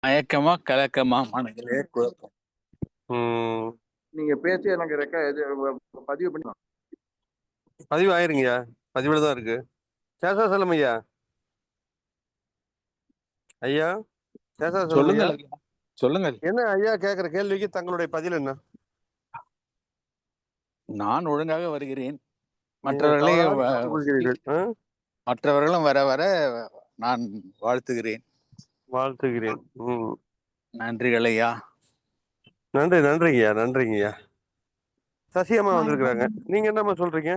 மயக்கமா கலக்கமா மனதிலே குழப்பம். ம். நீங்க பேசி எனக்கு பதிவு பண்ணி பதிவு ஆயிருங்கய்யா. பதிவுல தான் இருக்கு. சேஷாசலம் ஐயா. ஐயா சேஷாசலம் ஐயா. சொல்லுங்கள் ஐயா, சொல்லுங்கள். என்ன ஐயா கேட்கிற கேள்விக்கு தங்களுடைய பதில் என்ன? நான் ஒழுங்காக வருகிறேன். நீங்க மற்றவர்களை தவறாக புரிந்து கொள்கிறீர்கள். மற்றவர்களும் வர வர நான் வாழ்த்துகிறேன். வாழ்த்துகிறேன். நன்றிகள் ஐயா. நன்றி நன்றிங்கய்யா, நன்றிங்கய்யா. சசியம்மா வந்திருக்கிறாங்க. வணக்கம் நீங்க என்னம்மா சொல்றீங்க?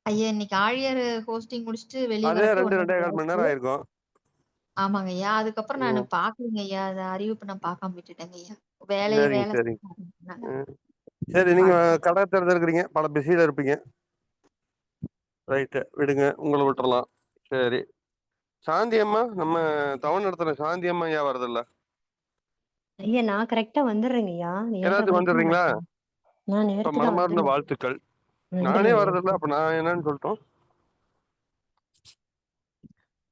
ஐயா. இன்னைக்கு ஆழியர் ஹோஸ்டிங் முடிச்சுட்டு வெளியே அதே வரக்கு 2 1 2.25 மணி நேரம் ஆயிருக்கும். ஆமாங்க ஐயா. அதுக்கப்புறம் நான் பாக்கலீங்க ஐயா. அந்த அறிவிப்பு நான் பார்க்காம விட்டுட்டேங்க ஐயா. சரிங்க வேலை சரிங்க. சரி, நீங்க கடை திறந்துருக்கிறீங்க, பல பிஸியில இருப்பீங்க. ரைட்டு, விடுங்க, உங்களை விட்டுறலாம். சரி, சாந்தி அம்மா, நம்ம தவணை நடத்துற சாந்தி அம்மா ஐயா வருதில்ல? ஐயா நான் கரெக்டா வந்துடுறேங்க ஐயா. எல்லாத்துக்கும் வந்துடுறீங்களா? நான் இப்ப நேரத்துக்கு தான் மனமார்ந்த வந்துடுறேன். வாழ்த்துக்கள். நானே நன்றிங்க ஐயா. வரதில்ல, அப்ப நான் என்னன்னு சொல்லட்டும்?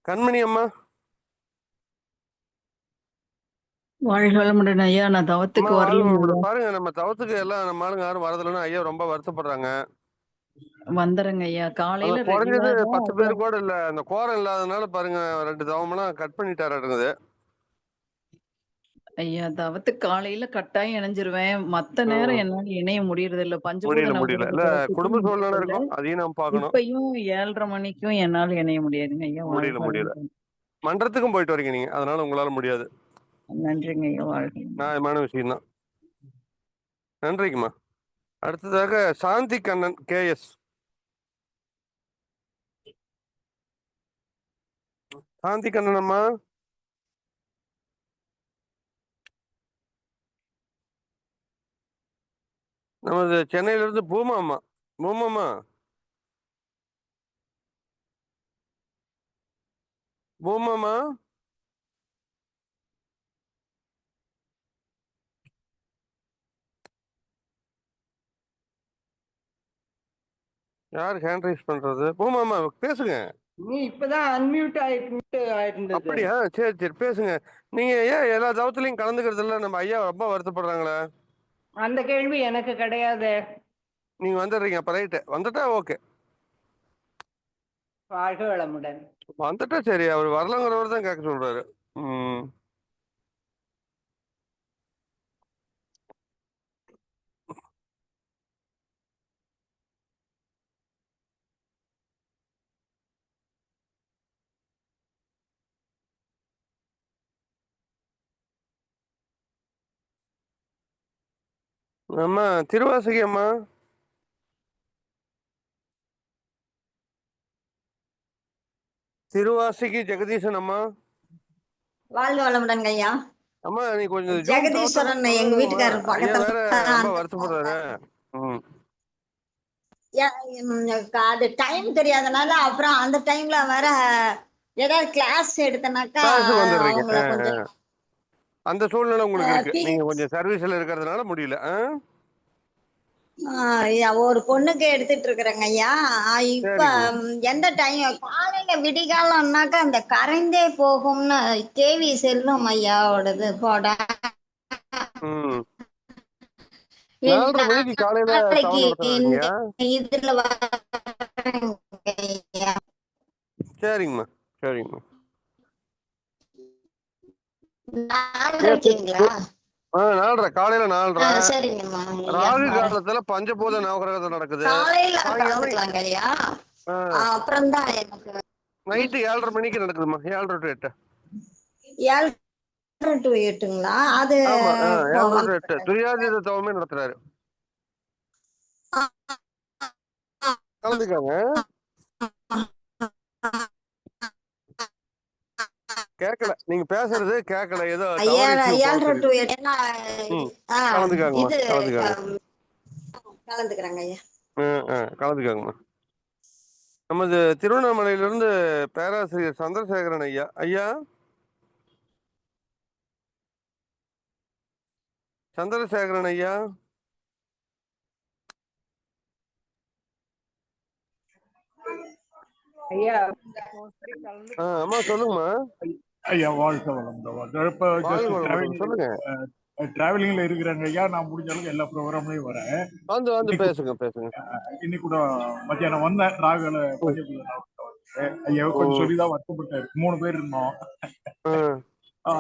கண்மணி அம்மா. வாழ்க வளமுடன் ஐயா. நான் அம்மா தவத்துக்கு வாழ்க வரல. வளமுடன். பாருங்க, நம்ம தவத்துக்கு எல்லாம் நம்ம ஆளுங்க யாரும் வரதில்லைன்னா ஐயா ரொம்ப வருத்தப்படுறாங்க. வந்துடுறேங்க ஐயா. காலையில குறைஞ்சது ரெகுலரா 10 பேர் கூட இல்ல. அந்த கோரம் இல்லாதனால பாருங்க 2 தவமெல்லாம் கட் பண்ணிட்டாரு இருக்குது. ஐயா தவத்துக்கு காலையில கட்டாயம் இணைஞ்சிருவேன். மத்த நேரம் என்னால இணைய முடியறது இல்ல. பஞ்சபூத முடியல. இல்ல, குடும்ப சூழ்நிலை இருக்கும், அதையும் நம்ம பார்க்கணும். இப்பயும் 7:30 மணிக்கும் என்னால இணைய முடியாதுங்க ஐயா. முடியல. மன்றத்துக்கும் போயிட்டு வரீங்க நீங்க, அதனால உங்களால முடியாது. நன்றிங்க ஐயா. வாழ்க. நியாயமான விஷயம் தான். நன்றிங்கம்மா. அடுத்ததாக சாந்தி கண்ணன் KS. சாந்தி கண்ணன் அம்மா. நமது சென்னையில இருந்து பூமா அம்மா. பூமாம்மா, பூமாம்மா. யார் ஹேண்ட் ரைஸ் பண்றது? பூமாம்மா பேசுங்க. நீ இப்பதான் அன்மியூட் ஆயிருந்தது. அப்படியா? சரி பேசுங்க. நீங்க ஏன் எல்லா தவத்திலையும் கலந்துக்கிறது இல்ல? நம்ம ஐயா ரொம்ப வருத்தப்படுறாங்களே. அந்த கேள்வி எனக்கு கிடையாது. நீங்க வந்துடுறீங்க, அப்ப ரைட்டு. வந்துட்டா ஓகே. வாழ்க வளமுடன். வந்துட்டா சரி. அவர் வரலங்கிறவர் தான் கேட்க சொல்றாரு. அம்மா திருவாசகி அம்மா. திருவாசகி ஜெகதீசன் அம்மா. வாழ்க வளமுடன் ஐயா. அம்மா நீ கொஞ்சம் ஜெகதீஸ்வரன் எங்க வீட்டுக்காரர் ஐயா வேற ரொம்ப பக்கத்துல. வருத்தப்படுறாரு. அது டைம் தெரியாதனால அப்புறம் அந்த டைம்ல வேற ஏதாவது கிளாஸ் எடுத்தனாக்கா அவங்கள கொஞ்சம் அந்த சூழ்நிலை உங்களுக்கு இருக்கு. நீங்க கொஞ்சம் சர்வீஸ்ல இருக்கிறதுனால முடியல. ஒரு பொண்ணுக்கு எடுத்துட்டு இருக்கிறேங்க ஐயா. இப்ப எந்த டைம் காலையில விடிகாலம்னாக்கா அந்த கரைந்தே போகும்னு கேவி செல்வம் ஐயாவோடது போட 4:30 மணிக்கு காலையில இதுல சரிங்கம்மா. சரிங்கம்மா. 4:30 காலையில 4:30. ராகு காலத்துல பஞ்சபூத நவகிரகத்தை நடக்குது. அப்புறம் தான் நைட்டு 7:30 மணிக்கு நடக்குதுமா. 7:30 to 8. 7:30 to 8ங்களா? அது 7:30 to 8 துரியாதீத தவமே நடத்துறாரு. கலந்துக்காங்க. கேட்கல, நீங்க பேசுறது கேட்கல. ஏதோ கலந்துக்காங்கம்மா. நமது திருவண்ணாமலையிலிருந்து பேராசிரியர் சந்திரசேகரன் ஐயா. ஐயா சந்திரசேகரன் ஐயா. ஐயா அம்மா சொல்லுங்கம்மா. ஐயா வாழ்க வளமுடன். இப்போ ஜஸ்ட் வாழ்க வளமுடன். சொல்லுங்க. டிராவலிங்ல இருக்கிறாங்க ஐயா. நான் முடிஞ்ச அளவுக்கு எல்லா ப்ரோக்ராம்லயும் வரேன். வந்து பேசுங்க. இன்னைக்கு கூட மத்தியானம் வந்தேன். ராகுல ஐயா கொஞ்சம் சொல்லிதான் வருத்தப்பட்டாரு. 3 பேர் இருந்தோம்.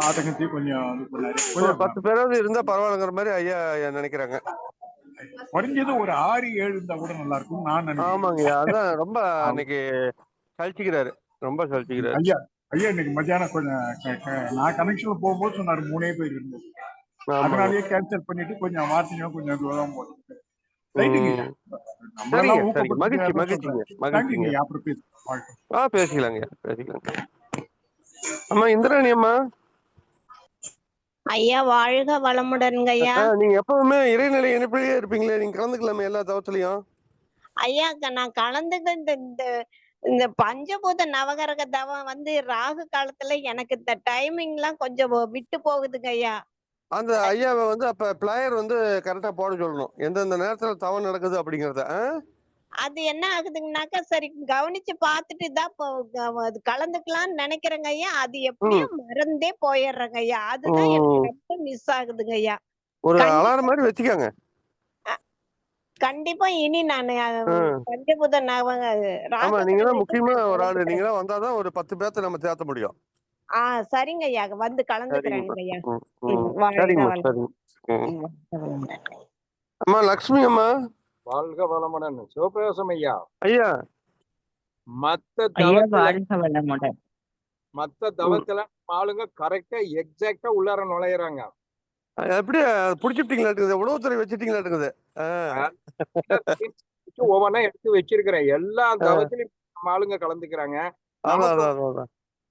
அதங்கத்தையும் கொஞ்சம் இது பண்ணாரு. ஒரு 10 பேராவது இருந்தா பரவாயில்லங்கிற மாதிரி ஐயா நினைக்கிறாங்க. குறைஞ்சது ஒரு 6-7 இருந்தா கூட நல்லா இருக்கும் நான் நினைக்கிறேன். ஆமாங்க, அதான் ரொம்ப அன்னைக்கு கழிச்சுக்கிறாரு. ரொம்ப கழிச்சுக்கிறாரு ஐயா. இன்னைக்கு மத்தியானம் கொஞ்சம் நான் கனெக்ஷன்ல போகும்போது சொன்னாரு 3 பேர் இருந்தது. அதனாலயே கேன்சல் பண்ணிட்டு கொஞ்சம் மாத்தினோம். கொஞ்சம் தூரம் போட்டு பேசிக்கலாங்க. அம்மா இந்திராணி அம்மா. ஐயா வாழ்க வளமுடன்ங்க ஐயா. நீங்க எப்பவுமே இறைநிலை இணைப்பிலேயே இருப்பீங்களே, நீங்க கலந்துக்கலாமே எல்லா தவத்திலையும். ஐயா நான் கலந்துக்க இந்த பஞ்சபூத நவகரக தவம் வந்து ராகு காலத்துல எனக்கு இந்த டைமிங் எல்லாம் கொஞ்சம் விட்டு போகுதுங்க ஐயா. அந்த ஐயாவை வந்து அப்ப பிளேயர் வந்து கரெக்டா போட சொல்லணும், எந்தெந்த நேரத்துல தவறு நடக்குது அப்படிங்கறத. அது என்ன ஆகுதுங்கனாக்கா சரி கவனிச்சு பார்த்துட்டு தான் அது கலந்துக்கலாம்னு நினைக்கிறேங்க ஐயா. அது எப்படியும் மறந்தே போயிடுறேங்க ஐயா. அதுதான் எனக்கு ரொம்ப மிஸ் ஆகுதுங்க ஐயா. ஒரு அலாரம் மாதிரி வச்சுக்கோங்க. கண்டிப்பா இனி நான் பஞ்சபூத நீங்க தான் முக்கியமா ஒரு ஆளு. நீங்க தான் வந்தாதான் ஒரு 10 பேர்த்த நம்ம சேர்த்த முடியும். சரிங்க ஐயா, வந்து கலந்துக்கிறேங்க ஐயா. அம்மா லக்ஷ்மி அம்மா. வாழ்க வளமுடன். சிவபிரகாசம் ஐயா. ஐயா மத்த தவத்துல ஆளுங்க கரெக்டா எக்ஸாக்டா உள்ளார நுழையறாங்க. எப்படி புடிச்சிட்டீங்களா இருக்குது, உளவுத்துறை வச்சிட்டீங்களா இருக்குது. ஒவ்வொன்னா எடுத்து வச்சிருக்கிறேன். எல்லா தவத்திலும் ஆளுங்க கலந்துக்கிறாங்க.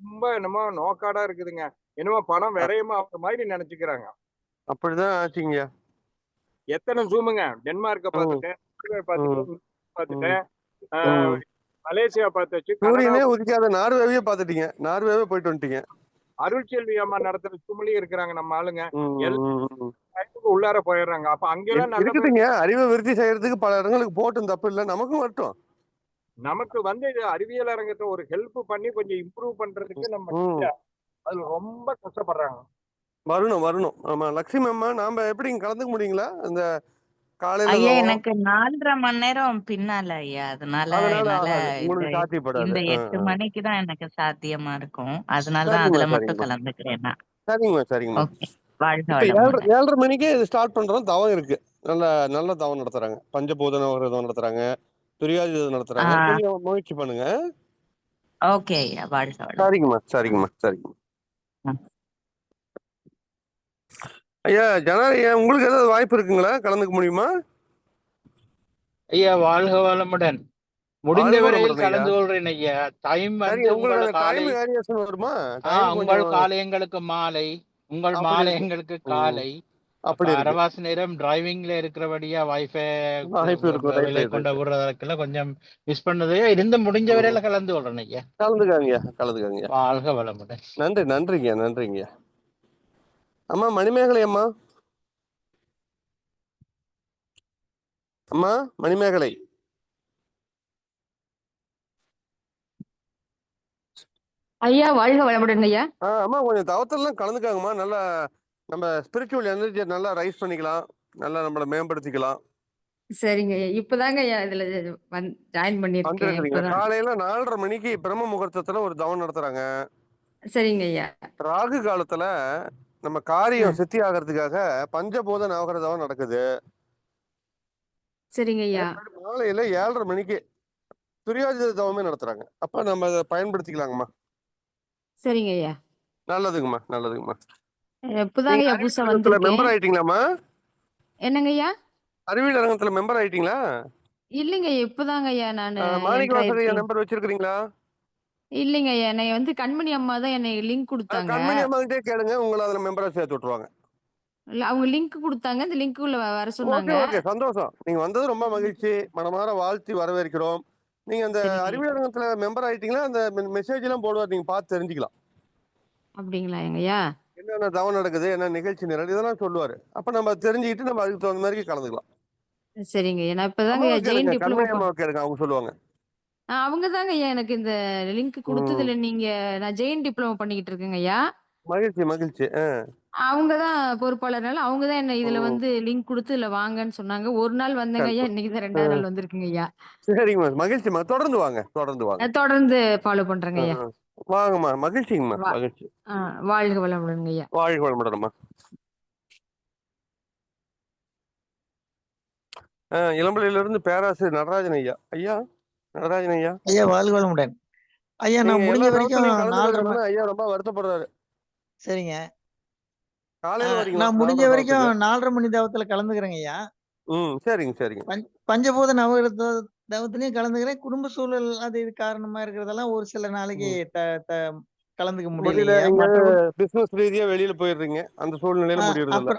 ரொம்ப என்னமோ நோக்காடா இருக்குதுங்க. என்னமோ பணம் விரையமா ஆகுற மாதிரி நினைச்சுக்கிறாங்க. அப்படிதான் ஆச்சுங்க. எத்தனை ஜூமுங்க. டென்மார்க்க பார்த்துட்டேன், பார்த்துட்டேன், மலேசியா பார்த்தாச்சு. சூரியனே உதிக்காத நார்வேவே பார்த்துட்டீங்க. நார்வேவே போயிட்டு வந்துட்டீங்க. அருள்செல்வி அம்மா நடத்துற சுமலி இருக்கிறாங்க நம்ம ஆளுங்க. உள்ளார போயிடுறாங்க. அப்ப அங்கெல்லாம் இருக்குதுங்க. அறிவை விருத்தி செய்யறதுக்கு பல இடங்களுக்கு போட்டும் தப்பு இல்லை, நமக்கும் வரட்டும். நமக்கு வந்து அறிவியல் அரங்கத்தை ஒரு ஹெல்ப் பண்ணி கொஞ்சம் இம்ப்ரூவ் பண்றதுக்கு நம்ம அதுல ரொம்ப கஷ்டப்படுறாங்க. வரணும். ஆமா லட்சுமி அம்மா, நாம எப்படி கலந்துக்க முடியுங்களா அந்த காலையில? ஐயா எனக்கு 4.5 மணி நேரம் பின்னால ஐயா. அதனால இந்த 8 மணிக்கு தான் எனக்கு சாத்தியமா இருக்கும். அதனாலதான் அதுல மட்டும் கலந்துக்கிறேன். சரிங்கம்மா. வாழ்க 7:30 மணிக்கே ஸ்டார்ட் பண்றோம். தவம் இருக்கு. நல்ல தவம் நடத்துறாங்க. பஞ்சபூதன விரதம் நடத்துறாங்க, துரியாதி நடத்துறாங்க. கொஞ்சம் முயற்சி பண்ணுங்க. ஓகே ஐயா. வாழ்க. சரிங்கம்மா. ஐயா ஜனாரியா, உங்களுக்கு ஏதாவது வாய்ப்பு இருக்குங்களா, கலந்துக்க முடியுமா? ஐயா வாழ்க வளமுடன். முடிந்த வரையில் கலந்து கொள்றேன் ஐயா. டைம் வந்து உங்கள் காலை எங்களுக்கு மாலை, உங்கள் மாலை எங்களுக்கு காலை. அப்படி அரவாசி நேரம் டிரைவிங்ல இருக்கிறபடியா வைஃபை கொண்ட விடுறதுக்கெல்லாம் கொஞ்சம் மிஸ் பண்ணது. இருந்து முடிஞ்ச வரையில கலந்து கொள்றேன் ஐயா. கலந்துக்காங்க. வாழ்க வளமுடன். நன்றிங்க. அம்மா மணிமேகலை அம்மா. மணிமேகலை. ஐயா வாழ்க வளமுடன் ஐயா. அம்மா கொஞ்சம் தவத்தெல்லாம் கலந்துக்காங்கம்மா. நல்லா நம்ம ஸ்பிரிச்சுவல் எனர்ஜியை நல்லா ரைஸ் பண்ணிக்கலாம், நல்லா நம்மளை மேம்படுத்திக்கலாம். சரிங்க ஐயா. இப்பதாங்க ஐயா இதுல ஜாயின் பண்ணிருக்கேன். காலையில 4:30 மணிக்கு பிரம்ம முகூர்த்தத்துல ஒரு தவம் நடத்துறாங்க. சரிங்க ஐயா. ராகு காலத்துல நம்ம காரியம் சித்தி ஆகிறதுக்காக பஞ்சபூத நவகிரக தவம் நடக்குது. சரிங்க ஐயா. மாலையில 7:30 மணிக்கு துரியாதி தவமே நடத்துறாங்க. அப்ப நம்ம அதை பயன்படுத்திக்கலாங்கம்மா. சரிங்க ஐயா. நல்லதுங்கம்மா. இப்பதாங்க ஐயா புதுசா வந்திருக்கேன். மெம்பர் ஆயிட்டீங்களாம்மா? என்னங்க ஐயா? அறிவியல் அரங்கத்துல மெம்பர் ஆயிட்டீங்களா? இல்லைங்க ஐயா, இப்பதாங்க ஐயா நான் மாணிக்கவாசகர் நம்பர் வச்சிருக்கீங்களா? இல்லைங்க ஐயா, என்னை வந்து கண்மணி அம்மா தான் என்னை லிங்க் கொடுத்தாங்க. கண்மணி அம்மா கிட்டே கேளுங்க, உங்களை அதுல மெம்பரா சேர்த்து விட்டுருவாங்க. அவங்க லிங்க் கொடுத்தாங்க, இந்த லிங்க்குள்ள வர சொன்னாங்க. ஓகே, சந்தோஷம். நீங்க வந்தது ரொம்ப மகிழ்ச்சி. மனமார வாழ்த்தி வரவேற்கிறோம். நீங்க அந்த அறிவியல் அரங்கத்துல மெம்பர் ஆயிட்டீங்களா? அந்த மெசேஜ் எல்லாம் போடுவார், நீங்க பார்த்து தெரிஞ்சுக்கலாம். அப்படிங்களா ஐயா? என்னென்ன தவம் நடக்குது, என்ன நிகழ்ச்சி நடக்குது, இதெல்லாம் சொல்லுவாரு. அப்ப நம்ம தெரிஞ்சுக்கிட்டு நம்ம அதுக்கு தகுந்த மாதிரி கலந்துக்கலாம். சரிங்க. நான் இப்பதாங்க ஜெயின் டிப்ளமோ கேளுங்க, அவங்க சொல்லுவாங்க. அவங்க தாங்க ஐயா எனக்கு இந்த லிங்க் கொடுத்ததுல நீங்க நான் ஜெயின் டிப்ளமோ பண்ணிக்கிட்டு இருக்கேங்க ஐயா. மகிழ்ச்சி மகிழ்ச்சி. அவங்க தான் பொறுப்பாளர்னால அவங்க தான் என்ன இதுல வந்து லிங்க் கொடுத்து இதுல வாங்கன்னு சொன்னாங்க. ஒரு நாள் வந்தேங்க ஐயா. இன்னைக்கு தான் 2வது நாள் வந்திருக்குங்க ஐயா. சரிங்கம்மா, மகிழ்ச்சிம்மா. தொடர்ந்து வாங்க, தொடர்ந்து வாங்க. தொடர்ந்து ஃபாலோ பண்றேங்க ஐயா. வாங்கம்மா, மகிழ்ச்சிங்கம்மா, மகிழ்ச்சி. வாழ்க வளமுடன் ஐயா. வாழ்க வளமுடன்மா. இளம்பிள்ளையிலிருந்து பேராசிரியர் நடராஜன் ஐயா. ஐயா நடராஜன் ஐயா. ஐயா வாழ்க வளமுடன். ஐயா நான் முடிஞ்ச வரைக்கும் 4:30 மணி. ஐயா ரொம்ப வருத்தப்படுறாரு. சரிங்க. காலையில வரீங்களா? நான் முடிஞ்ச வரைக்கும் 4:30 மணி தவத்துல கலந்துக்கிறேங்க ஐயா. சரிங்க சரிங்க. பஞ்சபூத நவகிரக தவத்திலையும் கலந்துக்கிறேன். குடும்ப சூழல் அது இது காரணமா இருக்கிறதெல்லாம் ஒரு சில நாளைக்கு கலந்துக்க முடியல. பிசினஸ் ரீதியா வெளியில போயிடுறீங்க, அந்த சூழ்நிலையில முடியறது இல்ல.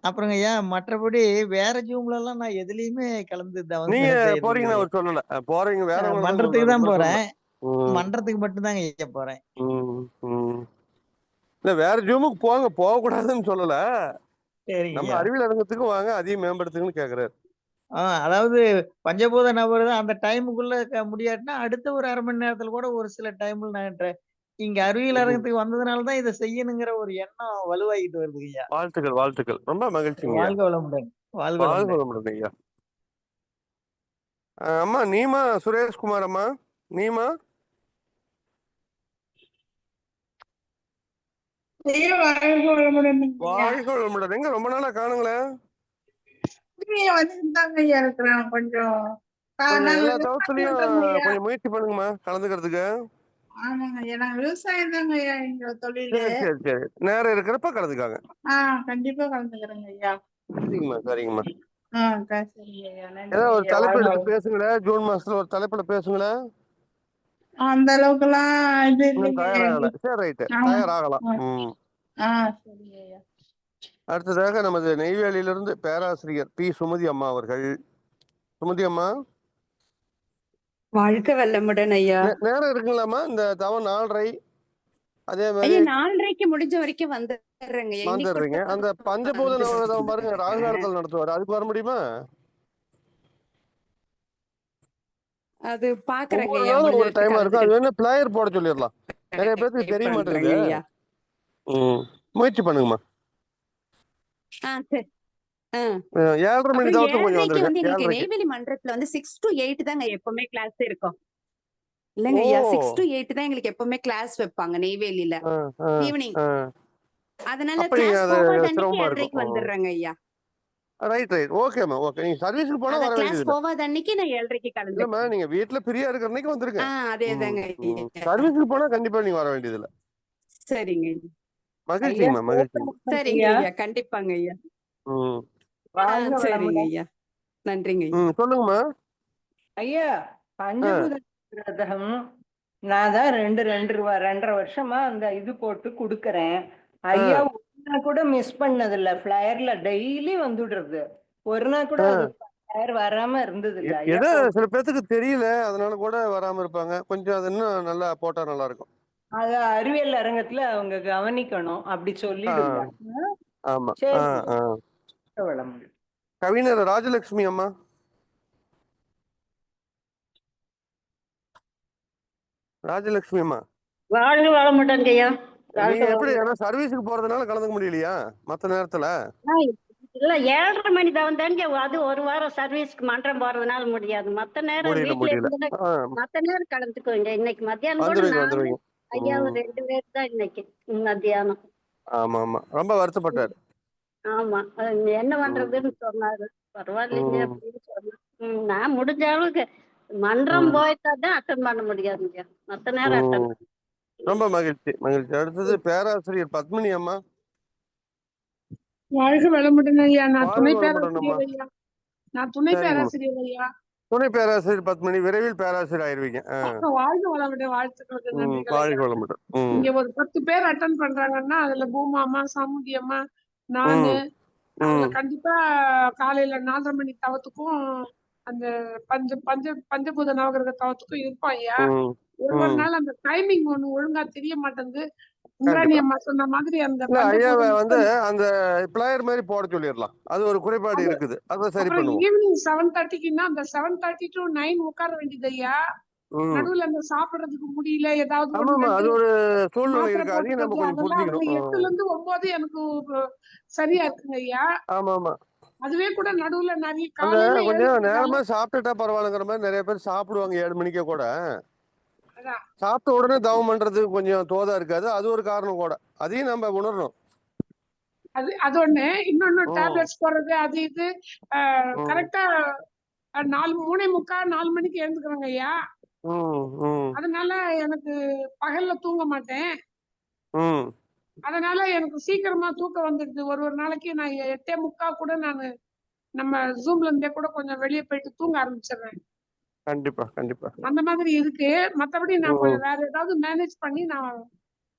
அப்புறங்க ஐயா மற்றபடி வேற ஜூம்ல எல்லாம் நான் எதுலயுமே கலந்து நீங்க போறீங்கன்னா அவர் சொல்லல. போறீங்க வேற மன்றத்துக்கு தான் போறேன். மன்றத்துக்கு மட்டும் தாங்க ஐயா போறேன். இல்ல வேற ஜூமுக்கு போக கூடாதுன்னு சொல்லல. நம்ம அறிவியல் அரங்கத்துக்கு வாங்க, அதையும் மேம்படுத்துங்கன்னு கேக்குறாரு. அதாவது பஞ்சபூத நபர் தான் அந்த டைமுக்குள்ள முடியாட்டினா அடுத்த ஒரு 1/2 மணி நேரத்துல கூட ஒரு சில டைம்ல நான் இங்க அறிவியல் அரங்கத்துக்கு வந்ததுனாலதான் இதை செய்யணுங்கிற ஒரு எண்ணம் வலுவாகிட்டு வருது ஐயா. வாழ்த்துக்கள் வாழ்த்துக்கள். ரொம்ப மகிழ்ச்சிங்க. வாழ்க வளமுடன். வாழ்க வளமுடன் ஐயா. அம்மா நீமா சுரேஷ்குமார் அம்மா நீமா. வாழ்க வளமுடன். எங்க ரொம்ப நாளா காணுங்களே. கொஞ்சம் எல்லா தவத்துலயும் கொஞ்சம் முயற்சி பண்ணுங்கம்மா கலந்துக்கிறதுக்கு. ஆமாங்க ஐயா, நாங்க விவசாயம் தாங்க ஐயா எங்க தொழில். சரி சரி, நேரம் இருக்கிறப்ப கலந்துக்காங்க. கண்டிப்பா கலந்துக்கிறேங்க ஐயா. சரிங்கம்மா சரிங்கம்மா. சரிங்க ஐயா. ஏதாவது ஒரு தலைப்பு எடுத்து பேசுங்களேன். ஜூன் மாசத்துல ஒரு தலைப்புல பேசுங்களேன். அந்த அளவுக்கு எல்லாம் இது தயாராகல. சரி ரைட்டு, தயாராகலாம். சரிங்க ஐயா. அடுத்ததாக நமது நெய்வேலியிலிருந்து பேராசிரியர் பி சுமதி அம்மா அவர்கள். சுமதி அம்மா வாழ்க வல்லமுடன் ஐயா. நேரம் இருக்குங்களாம்மா? இந்த தவம் 4:30 அதே மாதிரி 4:30க்கு முடிஞ்ச வரைக்கும் வந்துடுறீங்க. அந்த பஞ்சபூத நவகிரகம் பாருங்க ராகு காலத்தில் நடத்துவாரு, அதுக்கு வர முடியுமா? அது பாக்குறேங்க ஒரு டைம் இருக்கும். அது வேணா பிளேயர் போட சொல்லிடலாம். நிறைய பேருக்கு தெரிய மாட்டேங்குது. முயற்சி பண்ணுங்கம்மா. 7:30 மணி தவத்துக்கு கொஞ்சம் வந்துருங்க. நெய்வேலி மன்றத்துல 6 to 8 தாங்க எப்பவுமே கிளாஸ் இருக்கும். இல்லங்க ஐயா, 6 to 8 தான் எங்களுக்கு எப்பவுமே கிளாஸ் வைப்பாங்க நெய்வேலியில ஈவினிங். அதனால கிளாஸ் போவாதன்னைக்கு 7:30க்கு வந்துடுறேங்க ஐயா. ரைட் ரைட், ஓகேமா ஓகே. நீங்க சர்வீஸ்க்கு போனா வர வேண்டியது இல்ல. போவாதன்னைக்கு நான் 7:30க்கு கலந்துக்கிறேன். நீங்க வீட்ல ஃப்ரீயா இருக்கிற அன்னைக்கு வந்துருங்க. அதேதாங்க. சர்வீஸ்க்கு போனா கண்டிப்பா நீங்க வர வேண்டியது இல்ல. சரிங்க. மகிழ்ச்சிங்கம்மா மகிழ்ச்சி. சரிங்க ஐயா, கண்டிப்பாங்க ஐயா. சரிங்க ஐயா, நன்றிங்க. சொல்லுங்கம்மா ஐயா. பஞ்சபூத கிரகம் நான் தான் 2.5 வருஷமா அந்த இது போட்டு குடுக்கறேன் ஐயா. ஒரு கூட மிஸ் பண்ணதில்ல. பிளேயர்ல டெய்லி வந்துடுறது. ஒரு நாள் கூட பிளேயர் வராம இருந்தது இல்ல. ஏதோ சில பேருக்கு தெரியல, அதனால கூட வராம இருப்பாங்க. கொஞ்சம் அது இன்னும் நல்லா போட்டா நல்லா இருக்கும். அது அறிவியல் அரங்கத்துல அவங்க கவனிக்கணும், அப்படி சொல்லிடுங்க. ஆமா. சரி. கவிஞர் ராஜலட்சுமி அம்மா. ராஜலட்சுமி அம்மா வாழ்க வளமுடன் ஐயா. நீங்க எப்படி சர்வீஸுக்கு போறதுனால கலந்துக்க முடியலையா மத்த நேரத்துல? இல்ல 7:30 மணி தான் தாங்க. அது ஒரு வாரம் சர்வீஸ்க்கு மன்றம் போறதுனால முடியாது. மத்த நேரம் வீட்டுல இருந்து மத்த நேரம் கலந்துக்குவீங்க. இன்னைக்கு மத்தியானம் கூட நான் ஐயா 2 பேர் தான் இன்னைக்கு மத்தியானம். ஆமா ஆமா, ரொம்ப வருத்தப்பட்டாரு. ஆமா, என்ன பண்றதுன்னு சொன்னாரு. பரவாயில்லைங்க அப்படின்னு சொன்னேன். நான் முடிஞ்ச அளவுக்கு மன்றம் போயிட்டா தான் அட்டன் பண்ண முடியாதுங்க. மத்த நேரம் அட்டன். ரொம்ப மகிழ்ச்சி மகிழ்ச்சி. அடுத்தது பேராசிரியர் பத்மினி அம்மா. வாழ்க வளமுடன் ஐயா. நான் துணை பேராசிரியர் ஐயா. துணை பேராசிரியர் பத்மினி, விரைவில் பேராசிரியர் ஆயிருவீங்க. வாழ்க வளமுடன். வாழ்த்துக்கள். வாழ்க வளமுடன். இங்க ஒரு 10 பேர் அட்டன் பண்றாங்கன்னா அதுல பூமாமா, சாமுண்டி அம்மா, நானு கண்டிப்பா காலையில 4:30 மணி தவத்துக்கும் அந்த பஞ்சபூத நவகிரக தவத்துக்கும் இருப்போம் ஐயா. ஒரு நாள் அந்த டைமிங் ஒண்ணு ஒழுங்கா தெரிய மாட்டேங்குது. இந்திராணி அம்மா சொன்ன மாதிரி அந்த அந்த பிளேயர் மாதிரி போட சொல்லிடலாம். அது ஒரு குறைபாடு இருக்குது, அத சரி பண்ணுவோம். ஈவினிங் 7:30க்குன்னா அந்த 7:30 to 9 உட்கார வேண்டியது ஐயா. நடுவுல அந்த சாப்பிடுறதுக்கு முடியல, ஏதாவது ஆமா ஒண்ணு ஆமா அது ரெண்டு ஒரு சூழ்நிலை மாத்திரை இருக்கு, அதையும் நம்ம போட்டுக்கிறது, கொஞ்சம் அதெல்லாம் வந்து 8ல புரிஞ்சுக்கணும். இருந்து 9 எனக்கு சரியா இருக்குங்க ஐயா. ஆமா ஆமா அதுவே கூட நடுவுல நிறைய அந்த காலையில கொஞ்சம் எழுந்துட்டாலும் நேரமா சாப்பிட்டுட்டா பரவாயில்லங்கிற மாதிரி நிறைய பேர் சாப்பிடுவாங்க 7 மணிக்கே கூட. அதான் சாப்பிட்ட உடனே தவம் பண்றதுக்கு கொஞ்சம் தோதா இருக்காது, அது ஒரு காரணம் கூட. அதையும் நம்ம உணரணும். அது ஒண்ணு. இன்னொன்னு ம் டேப்லெட்ஸ் போடுறது அது இது ம் கரெக்டா 3:45 4 மணிக்கு எழுந்துக்கிறேங்க ஐயா. ம் ம் அதனால எனக்கு பகல்ல தூங்க மாட்டேன். ம் அதனால எனக்கு சீக்கிரமா தூக்கம் வந்துடுது. ஒரு நாளைக்கு நான் 8:45 கூட நான் நம்ம ஜூம்ல இருந்தே கூட கொஞ்சம் வெளியே போயிட்டு தூங்க ஆரம்பிச்சிடுறேன். கண்டிப்பா கண்டிப்பா. அந்த மாதிரி இருக்கு. மத்தபடி நான் ம் கொஞ்சம் வேற ஏதாவது மேனேஜ் பண்ணி நான்